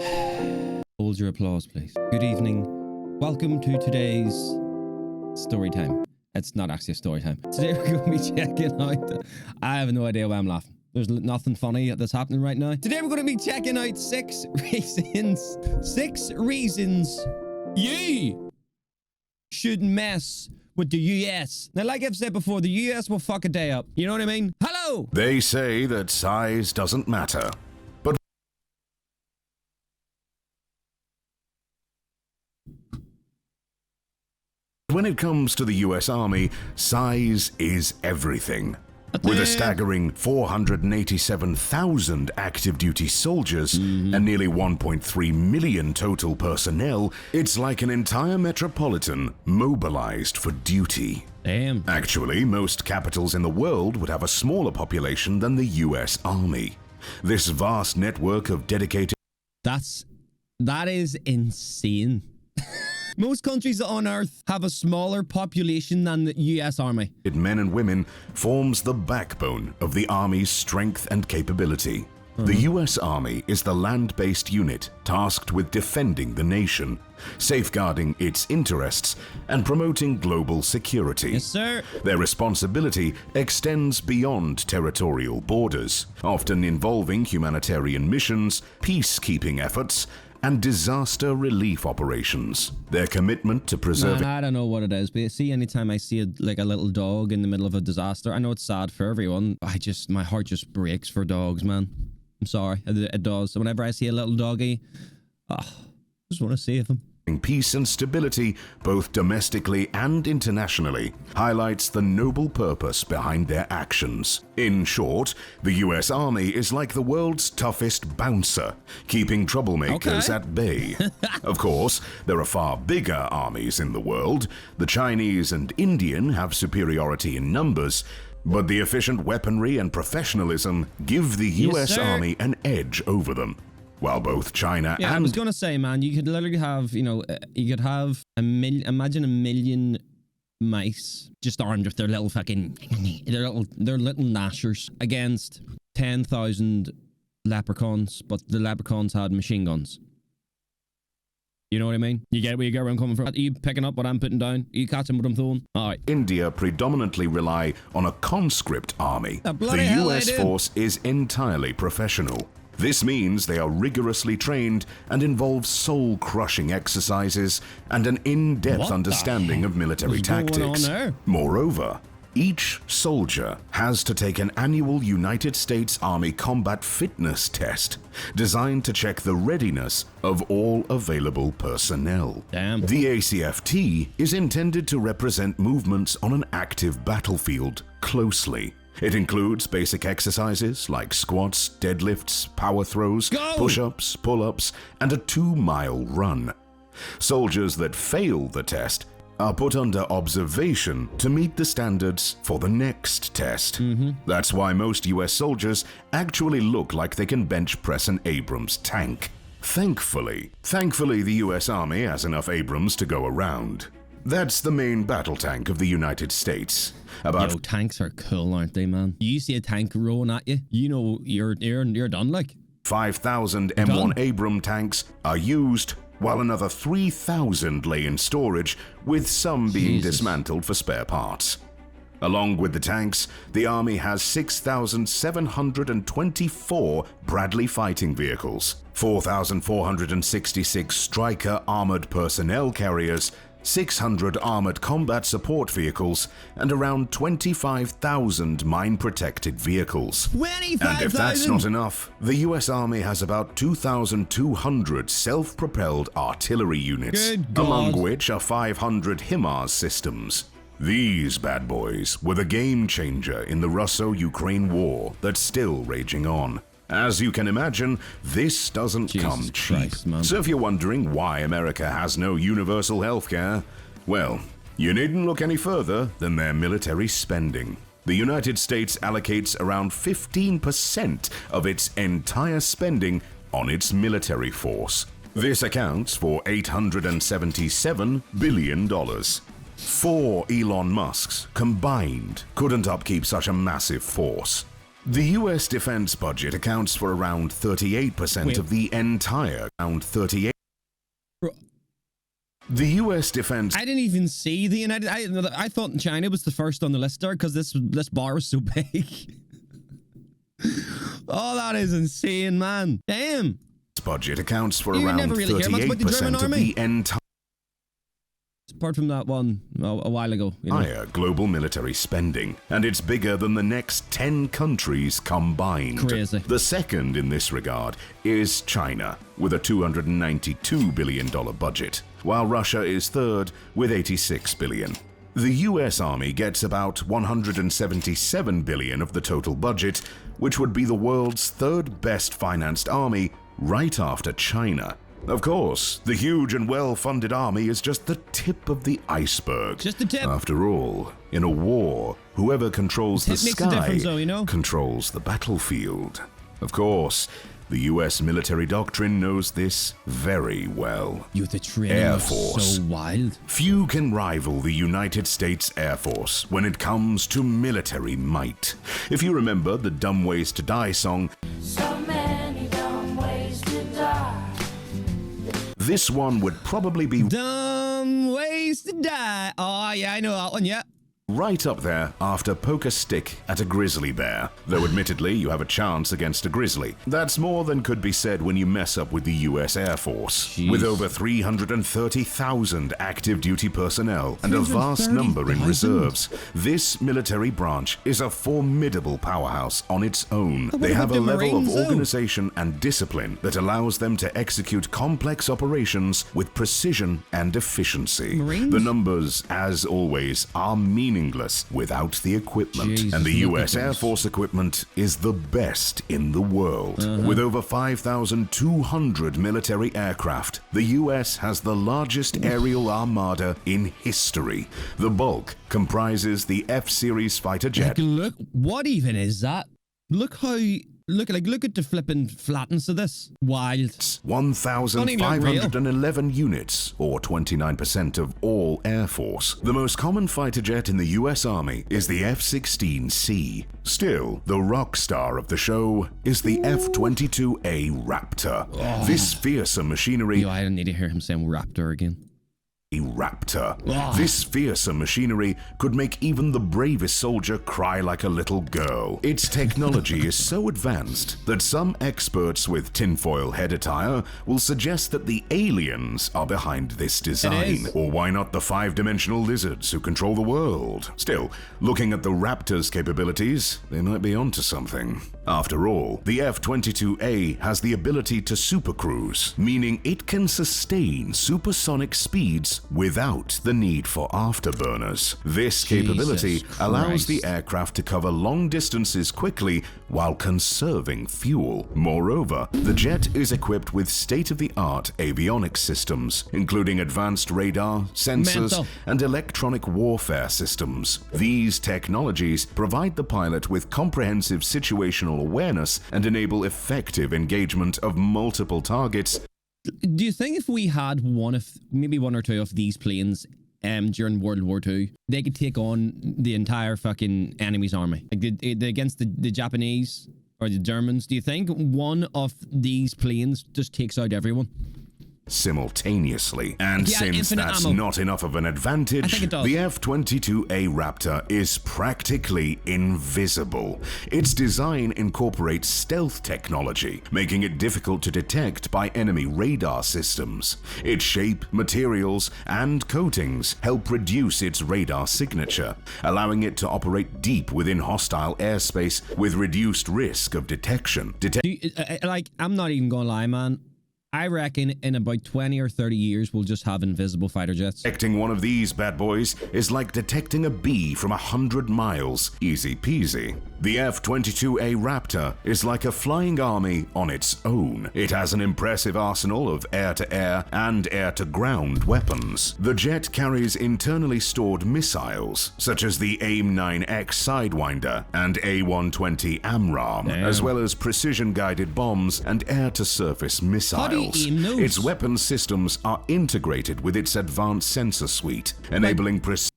Hold your applause, please. Good evening. Welcome to today's story time. It's not actually a story time. Today we're going to be checking out... I have no idea why I'm laughing. There's nothing funny that's happening right now. Today we're going to be checking out 6 reasons. 6 reasons you shouldn't mess with the US. Now, like I've said before, the US will fuck a day up. You know what I mean? Hello! They say that size doesn't matter. But when it comes to the US Army, size is everything. With a staggering 487,000 active duty soldiers and nearly 1.3 million total personnel, it's like an entire metropolitan mobilized for duty. Damn. Actually, most capitals in the world would have a smaller population than the US Army. This vast network of dedicated... That is insane. Most countries on Earth have a smaller population than the US Army. men and women forms the backbone of the Army's strength and capability. The US Army is the land-based unit tasked with defending the nation, safeguarding its interests, and promoting global security. Yes, sir. Their responsibility extends beyond territorial borders, often involving humanitarian missions, peacekeeping efforts, and disaster relief operations. Their commitment to preserving... Man, I don't know what it is, but you see, anytime I see a little dog in the middle of a disaster, I know it's sad for everyone. My heart just breaks for dogs, man. I'm sorry, it does. Whenever I see a little doggy, I just want to save him. Peace and stability, both domestically and internationally, highlights the noble purpose behind their actions. In short, the US Army is like the world's toughest bouncer, keeping troublemakers at bay. Of course, there are far bigger armies in the world. The Chinese and Indian have superiority in numbers, but the efficient weaponry and professionalism give the US Army an edge over them. While both China and... I was going to say, man, you could literally have, you could have imagine a million mice just armed with their little fucking, their little gnashers against 10,000 leprechauns, but the leprechauns had machine guns. You know what I mean? You get where I'm coming from? Are you picking up what I'm putting down? Are you catching what I'm throwing? All right. India predominantly rely on a conscript army. The US force is entirely professional. This means they are rigorously trained and involve soul-crushing exercises and an in-depth understanding of military tactics. Moreover, each soldier has to take an annual United States Army combat fitness test designed to check the readiness of all available personnel. Damn. The ACFT is intended to represent movements on an active battlefield closely. It includes basic exercises like squats, deadlifts, power throws, push-ups, pull-ups, and a 2-mile run. Soldiers that fail the test are put under observation to meet the standards for the next test. That's why most US soldiers actually look like they can bench press an Abrams tank. Thankfully, the US Army has enough Abrams to go around. That's the main battle tank of the United States. Yo, tanks are cool, aren't they, man? You see a tank rolling at you, you know you're done, like. 5,000 M1 Abram tanks are used, while another 3,000 lay in storage, with some being dismantled for spare parts. Along with the tanks, the Army has 6,724 Bradley fighting vehicles, 4,466 Stryker armored personnel carriers, 600 armored combat support vehicles, and around 25,000 mine-protected vehicles. 25,000! And if that's not enough, the US Army has about 2,200 self-propelled artillery units, among which are 500 HIMARS systems. These bad boys were the game changer in the Russo-Ukraine war that's still raging on. As you can imagine, this doesn't come cheap. So if you're wondering why America has no universal healthcare, well, you needn't look any further than their military spending. The United States allocates around 15% of its entire spending on its military force. This accounts for $877 billion. 4 Elon Musks combined couldn't upkeep such a massive force. The US defense budget accounts for around 38% of the entire, The US defense... I didn't even see the United... I thought China was the first on the list there because this bar was so big. Oh, that is insane, man. Damn. Budget accounts for around 38% of the entire... Apart from that one a while ago. Higher global military spending, and it's bigger than the next 10 countries combined. Crazy. The second in this regard is China, with a $292 billion budget, while Russia is third with $86 billion. The US Army gets about $177 billion of the total budget, which would be the world's third best financed army, right after China. Of course, the huge and well-funded army is just the tip of the iceberg. Just the tip. After all, in a war, whoever controls the sky controls the battlefield. Of course, the US military doctrine knows this very well. The training Air Force. So wild. Few can rival the United States Air Force when it comes to military might. If you remember the Dumb Ways to Die song, so many dumb ways to die. This one would probably be Dumb Ways to Die. Oh, yeah, I know that one, yeah. right up there after poke a stick at a grizzly bear, though admittedly you have a chance against a grizzly. That's more than could be said when you mess up with the US Air Force. Jeez. With over 330,000 active duty personnel and a vast number in reserves, this military branch is a formidable powerhouse on its own. They have a level of organization and discipline that allows them to execute complex operations with precision and efficiency. The numbers, as always, are meaningless without the equipment. Jesus, and the US Air Force equipment is the best in the world. With over 5,200 military aircraft, the US has the largest aerial armada in history. The bulk comprises the F-Series fighter jet. Look, what even is that? Look how... Look at the flipping flatness of this. Wild. 1,511 units, or 29% of all Air Force. The most common fighter jet in the US Army is the F-16C. Still, the rock star of the show is the F-22A Raptor. This fearsome machinery... Yo, I don't need to hear him saying Raptor again. Raptor. This fearsome machinery could make even the bravest soldier cry like a little girl. Its technology is so advanced that some experts with tinfoil head attire will suggest that the aliens are behind this design. Or why not the five-dimensional lizards who control the world? Still, looking at the Raptor's capabilities, they might be onto something. After all, the F-22A has the ability to supercruise, meaning it can sustain supersonic speeds without the need for afterburners. This capability allows the aircraft to cover long distances quickly while conserving fuel. Moreover, the jet is equipped with state-of-the-art avionics systems, including advanced radar, sensors, and electronic warfare systems. These technologies provide the pilot with comprehensive situational awareness and enable effective engagement of multiple targets. Do you think if we had maybe one or two of these planes during World War II, they could take on the entire fucking enemy's army? Like against the Japanese or the Germans, do you think one of these planes just takes out everyone? Simultaneously. And since that's not enough of an advantage, the F-22A Raptor is practically invisible. Its design incorporates stealth technology, making it difficult to detect by enemy radar systems. Its shape, materials, and coatings help reduce its radar signature, allowing it to operate deep within hostile airspace with reduced risk of detection. I'm not even gonna lie, man. I reckon in about 20 or 30 years, we'll just have invisible fighter jets. Detecting one of these bad boys is like detecting a bee from 100 miles. Easy peasy. The F-22A Raptor is like a flying army on its own. It has an impressive arsenal of air-to-air and air-to-ground weapons. The jet carries internally stored missiles, such as the AIM-9X Sidewinder and A-120 AMRAAM, as well as precision-guided bombs and air-to-surface missiles. How do you aim those? Its weapon systems are integrated with its advanced sensor suite, enabling precision.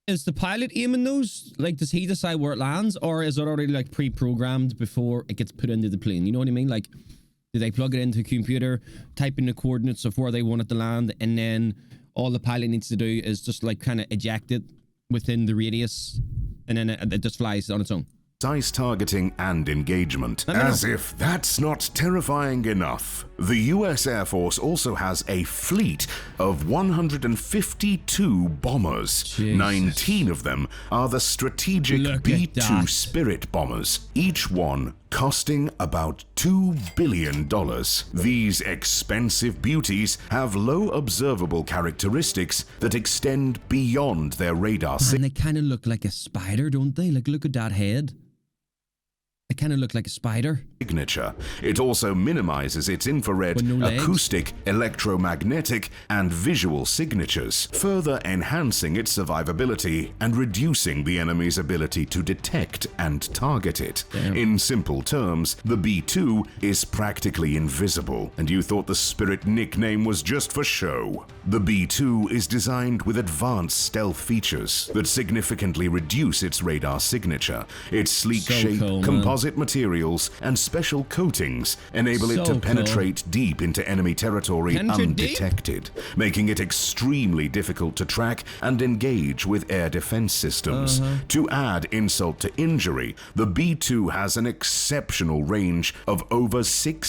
is the pilot aiming those? Like, does he decide where it lands, or is it already like pre-programmed before it gets put into the plane? You know what I mean? Like, do they plug it into a computer, type in the coordinates of where they want it to land, and then all the pilot needs to do is just like kind of eject it within the radius, and then it just flies on its own? Precise targeting and engagement. As if that's not terrifying enough, the US Air Force also has a fleet of 152 bombers. Jesus. 19 of them are the strategic Look at B-2 that. Spirit bombers, each one costing about $2 billion. These expensive beauties have low observable characteristics that extend beyond their radar And they kind of look like a spider, don't they? Like, look at that head. They kind of look like a spider. signature. It also minimizes its infrared, With no legs. acoustic, electromagnetic, and visual signatures, further enhancing its survivability and reducing the enemy's ability to detect and target it. Damn. In simple terms, the B-2 is practically invisible, and you thought the Spirit nickname was just for show. The B-2 is designed with advanced stealth features that significantly reduce its radar signature. Its sleek So shape, cool, man. composite materials, and special coatings enable it So to cool. penetrate deep into enemy territory Penetrate deep? undetected, making it extremely difficult to track and engage with air defense systems. To add insult to injury, the B-2 has an exceptional range of over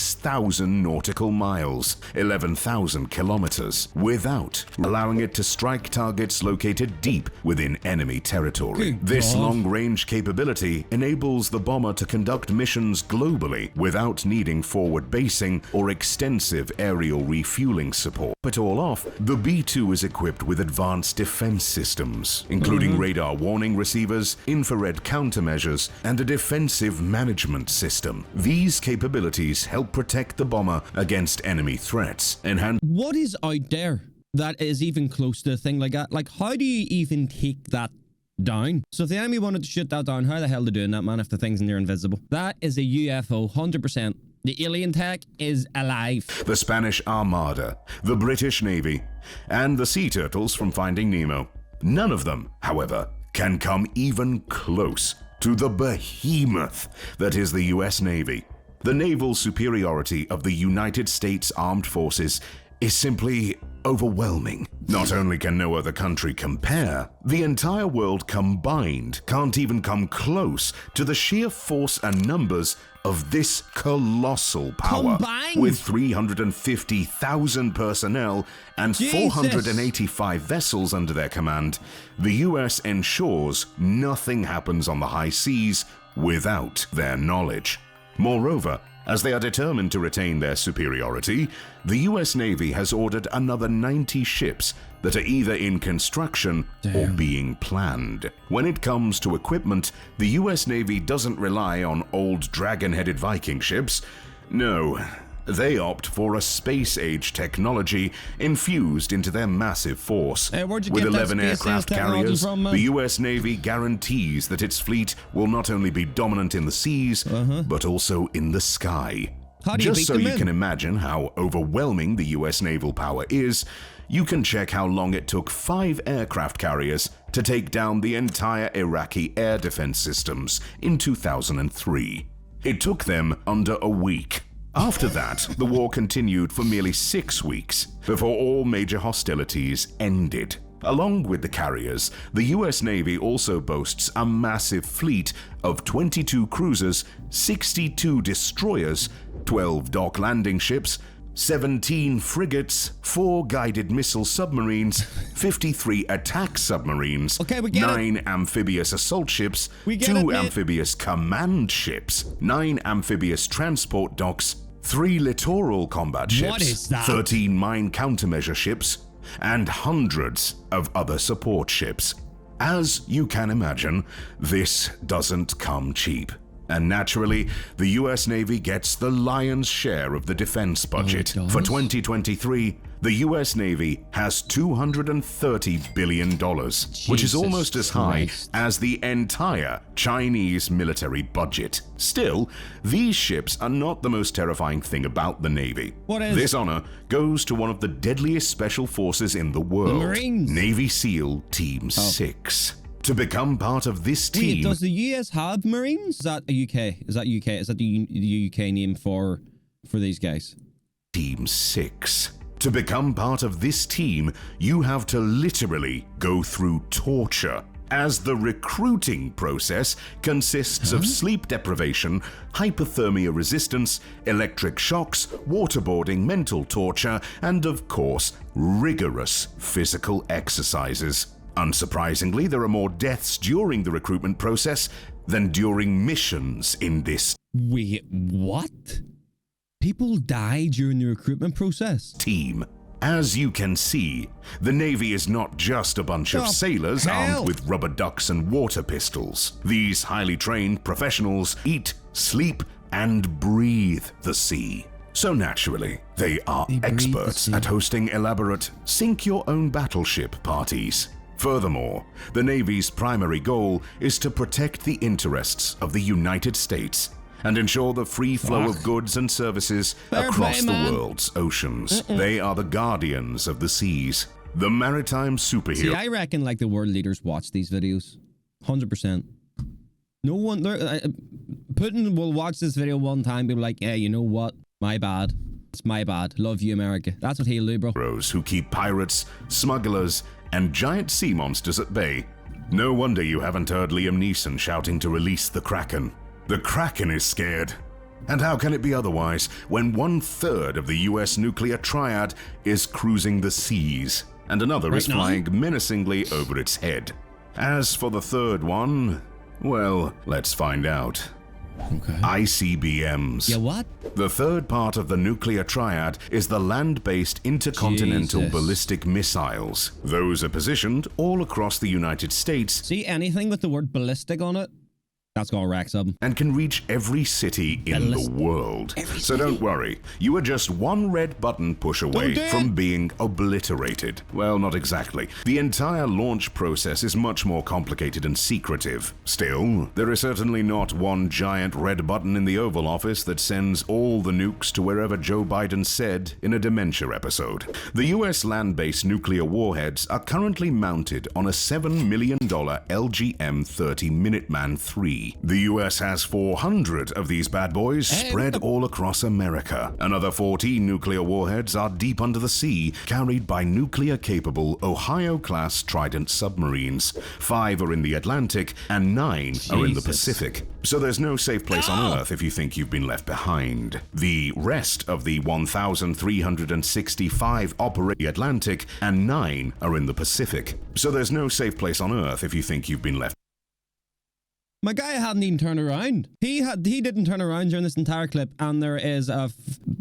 6,000 nautical miles, 11,000 kilometers, without allowing it to strike targets located deep within enemy territory. Good This God. long-range capability enables the bomber to conduct missions globally without needing forward basing or extensive aerial refueling support. But all off, the B-2 is equipped with advanced defense systems, including radar warning receivers, infrared countermeasures, and a defensive management system. These capabilities help protect the bomber against enemy threats, enhance What is out there that is even close to a thing like that? Like, how do you even take that down? So if the enemy wanted to shoot that down, how the hell are they doing that, man, if the thing's near invisible? That is a UFO, 100%. The alien tech is alive. the Spanish Armada, the British Navy, and the sea turtles from Finding Nemo. None of them, however, can come even close to the behemoth that is the US Navy. The naval superiority of the United States Armed Forces is simply overwhelming. Not only can no other country compare, the entire world combined can't even come close to the sheer force and numbers of this colossal power. Combined? With 350,000 personnel and Jesus. 485 vessels under their command, the US ensures nothing happens on the high seas without their knowledge. Moreover, as they are determined to retain their superiority, the US Navy has ordered another 90 ships that are either in construction or being planned. When it comes to equipment, the US Navy doesn't rely on old dragon-headed Viking ships. No, they opt for a space-age technology infused into their massive force. Hey, where'd you With get that 11 space-age aircraft technology carriers, from, man? the US Navy guarantees that its fleet will not only be dominant in the seas, but also in the sky. How do you Just beat so them you in? can imagine how overwhelming the US naval power is, you can check how long it took 5 aircraft carriers to take down the entire Iraqi air defense systems in 2003. It took them under a week. After that, the war continued for merely 6 weeks before all major hostilities ended. Along with the carriers, the US Navy also boasts a massive fleet of 22 cruisers, 62 destroyers, 12 dock landing ships, 17 frigates, 4 guided missile submarines, 53 attack submarines, Okay, we get it. 9 amphibious assault ships, We get 2 it, mate. amphibious command ships, 9 amphibious transport docks, 3 littoral combat ships, What is that? 13 mine countermeasure ships, and hundreds of other support ships. As you can imagine, this doesn't come cheap. And naturally, the US Navy gets the lion's share of the defense budget. does? For 2023, the US Navy has $230 billion, which is Jesus almost as high Christ. as the entire Chinese military budget. Still, these ships are not the most terrifying thing about the Navy. What is? This honor goes to one of the deadliest special forces in the world, Marines. Navy SEAL Team 6. To become part of this Wait, team... does the US have Marines? Is that a UK? Is that UK? Is that the UK name for these guys? Team 6. To become part of this team, you have to literally go through torture, as the recruiting process consists of sleep deprivation, hypothermia resistance, electric shocks, waterboarding, mental torture, and of course, rigorous physical exercises. Unsurprisingly, there are more deaths during the recruitment process than during missions in this Wait, what? People die during the recruitment process? team. As you can see, the Navy is not just a bunch of sailors armed with rubber ducks and water pistols. These highly trained professionals eat, sleep, and breathe the sea. So naturally, they are experts at hosting elaborate sink-your-own-battleship parties. Furthermore, the Navy's primary goal is to protect the interests of the United States and ensure the free flow of goods and services across the world's oceans. They are the guardians of the seas, the maritime superhero. See, I reckon like the world leaders watch these videos. 100%. No one... Putin will watch this video one time and be like, yeah, you know what? My bad. It's my bad. Love you, America. That's what he'll do, bro. Who keep pirates, smugglers, and giant sea monsters at bay. No wonder you haven't heard Liam Neeson shouting to release the Kraken. The Kraken is scared. And how can it be otherwise when 1/3 of the US nuclear triad is cruising the seas and another is flying menacingly over its head? As for the third one, well, let's find out. Okay. ICBMs. Yeah, what? The third part of the nuclear triad is the land-based intercontinental ballistic missiles. Those are positioned all across the United States. See anything with the word ballistic on it? That's gonna wreck something. And can reach every city in the world. So don't worry, you are just one red button push away from being obliterated. Well, not exactly. The entire launch process is much more complicated and secretive. Still, there is certainly not one giant red button in the Oval Office that sends all the nukes to wherever Joe Biden said in a dementia episode. The US land-based nuclear warheads are currently mounted on a $7 million LGM-30 Minuteman III. The US has 400 of these bad boys spread all across America. Another 14 nuclear warheads are deep under the sea, carried by nuclear-capable Ohio-class Trident submarines. 5 are in the Atlantic, and 9 are in the Pacific. So there's no safe place on Earth if you think you've been left behind. The rest of the 1,365 operate in the Atlantic, and 9 are in the Pacific. So there's no safe place on Earth if you think you've been left. My guy hadn't even turned around. He didn't turn around during this entire clip, and there is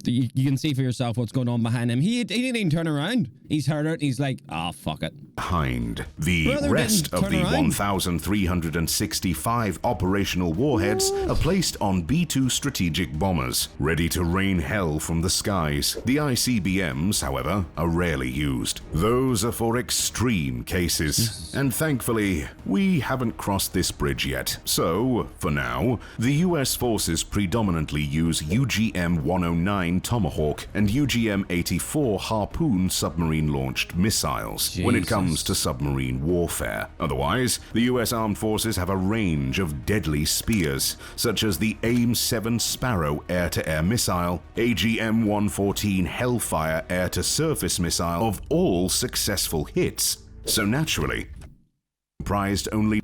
you can see for yourself what's going on behind him. He didn't even turn around. He's heard it. He's like, ah, fuck it. Behind. The rest of the 1,365 operational warheads are placed on B-2 strategic bombers, ready to rain hell from the skies. The ICBMs, however, are rarely used. Those are for extreme cases. And thankfully, we haven't crossed this bridge yet. So, for now, the US forces predominantly use UGM-109 Tomahawk and UGM-84 Harpoon submarine-launched missiles when it comes to submarine warfare. Otherwise, the US Armed Forces have a range of deadly spears, such as the AIM-7 Sparrow air-to-air missile, AGM-114 Hellfire air-to-surface missile, of all successful hits. So naturally, prized only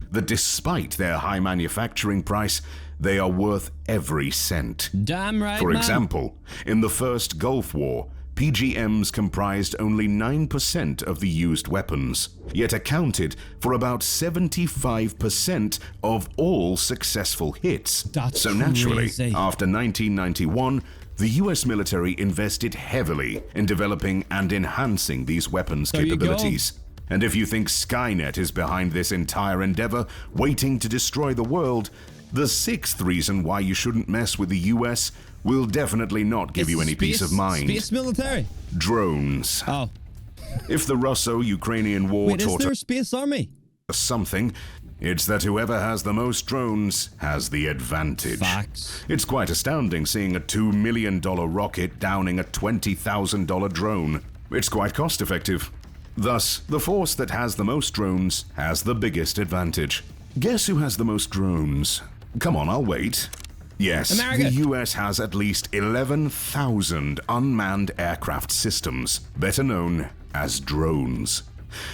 that despite their high manufacturing price, they are worth every cent. Damn right, For example, in the first Gulf War, PGMs comprised only 9% of the used weapons, yet accounted for about 75% of all successful hits. That's so naturally, crazy. After 1991, the US military invested heavily in developing and enhancing these weapons capabilities. And if you think Skynet is behind this entire endeavor, waiting to destroy the world, the 6th reason why you shouldn't mess with the US will definitely not give you any peace of mind. Space military? Drones. Oh. If the Russo-Ukrainian war Wait, is taught there a space army? us something, it's that whoever has the most drones has the advantage. Facts. It's quite astounding seeing a $2 million rocket downing a $20,000 drone. It's quite cost-effective. Thus, the force that has the most drones has the biggest advantage. Guess who has the most drones? Come on, I'll wait. Yes, America. the US has at least 11,000 unmanned aircraft systems, better known as drones.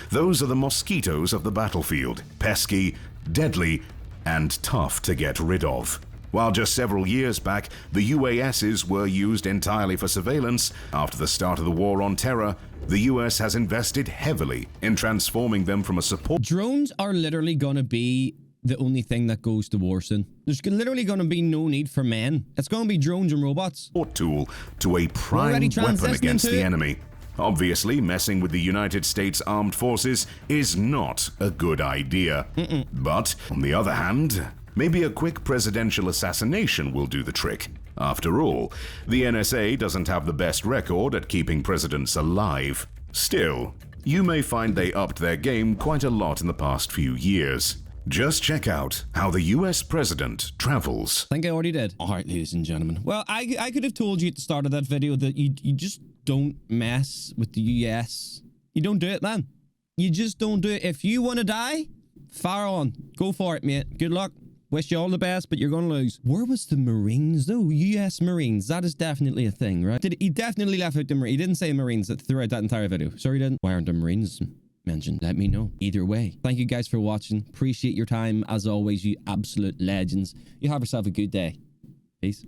Those are the mosquitoes of the battlefield, pesky, deadly, and tough to get rid of. While just several years back, the UASs were used entirely for surveillance, after the start of the War on Terror, the US has invested heavily in transforming them from a support Drones are literally gonna be the only thing that goes to war soon. There's literally gonna be no need for men. It's gonna be drones and robots. tool to a prime already weapon transitioning against to the it. enemy. Obviously, messing with the United States Armed Forces is not a good idea. But, on the other hand, maybe a quick presidential assassination will do the trick. After all, the NSA doesn't have the best record at keeping presidents alive. Still, you may find they upped their game quite a lot in the past few years. Just check out how the US president travels. I think I already did. All right, ladies and gentlemen. Well, I could have told you at the start of that video that you just don't mess with the US. You don't do it, man. You just don't do it. If you want to die, fire on. Go for it, mate. Good luck. Wish you all the best, but you're going to lose. Where was the Marines, though? US Marines. That is definitely a thing, right? He definitely left out the Marines. He didn't say Marines throughout that entire video. Sorry, he didn't. Why aren't the Marines mentioned? Let me know. Either way, thank you guys for watching. Appreciate your time. As always, you absolute legends. You have yourself a good day. Peace.